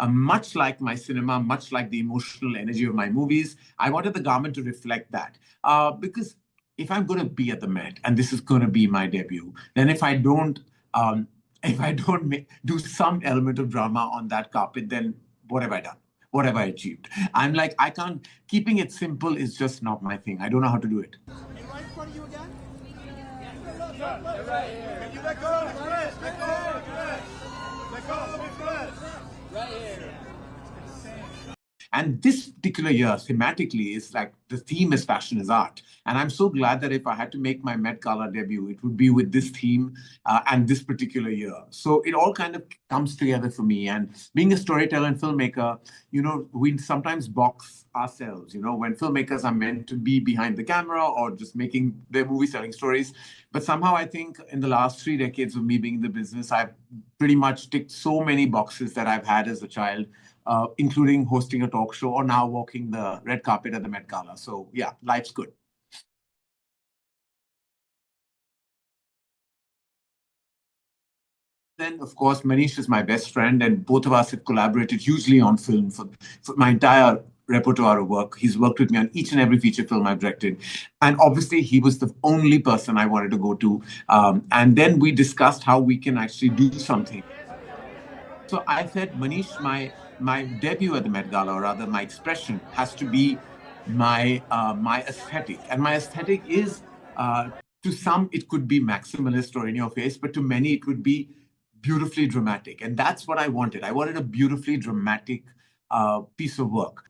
Much like my cinema, much like the emotional energy of my movies, I wanted the garment to reflect that. Because if I'm going to be at the Met and this is going to be my debut, then um, if I don't do some element of drama on that carpet, then what have I done? What have I achieved? I'm like, I can't, keeping it simple is just not my thing. I don't know how to do it. Right in front of you again? Right here. Can you let go? Let go. Let go. Right here. And this particular year, thematically, is like the theme is fashion is art. And I'm so glad that if I had to make my Met Gala debut, it would be with this theme and this particular year. So it all kind of comes together for me. And being a storyteller and filmmaker, we sometimes box ourselves. When filmmakers are meant to be behind the camera or just making their movie selling stories. But somehow I think in the last 3 decades of me being in the business, I've pretty much ticked so many boxes that I've had as a child. Including hosting a talk show or now walking the red carpet at the Met Gala. So yeah, life's good. Then, of course, Manish is my best friend, and both of us have collaborated hugely on film for my entire repertoire of work. He's worked with me on each and every feature film I've directed. And obviously, he was the only person I wanted to go to. And then we discussed how we can actually do something. So I said, Manish, my debut at the Met Gala, or rather my expression, has to be my aesthetic. And my aesthetic is, to some, it could be maximalist or in your face, but to many, it would be beautifully dramatic. And that's what I wanted. I wanted a beautifully dramatic piece of work.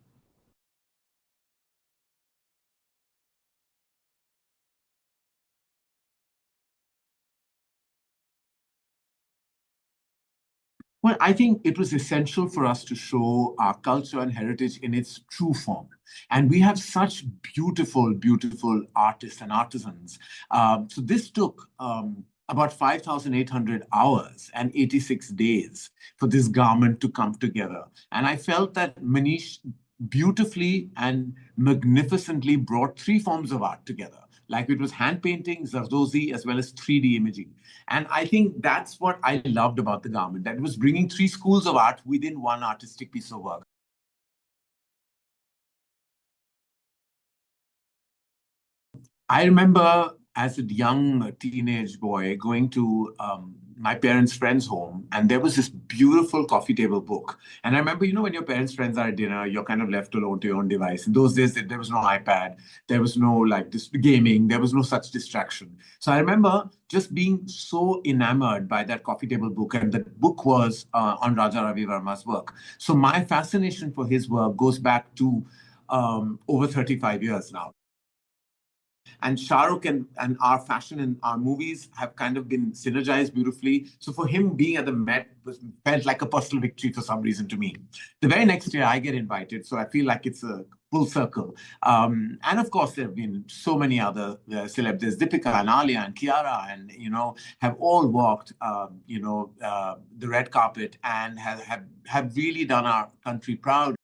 Well, I think it was essential for us to show our culture and heritage in its true form. And we have such beautiful, beautiful artists and artisans. So this took about 5,800 hours and 86 days for this garment to come together. And I felt that Manish beautifully and magnificently brought 3 forms of art together. Like it was hand painting, Zardozi, as well as 3D imaging. And I think that's what I loved about the garment, that it was bringing 3 schools of art within one artistic piece of work. I remember as a young teenage boy going to my parents' friend's home, and there was this beautiful coffee table book. And I remember, when your parents' friends are at dinner, you're kind of left alone to your own device. In those days, there was no iPad, there was no like this gaming, there was no such distraction. So I remember just being so enamored by that coffee table book, and the book was on Raja Ravi Verma's work. So my fascination for his work goes back to over 35 years now. And Shah Rukh and our fashion and our movies have kind of been synergized beautifully. So for him being at the Met felt like a personal victory for some reason to me. The very next year, I get invited, so I feel like it's a full circle. And of course, there have been so many other celebs. There's Deepika and Alia and Kiara, and have all walked, the red carpet and have really done our country proud.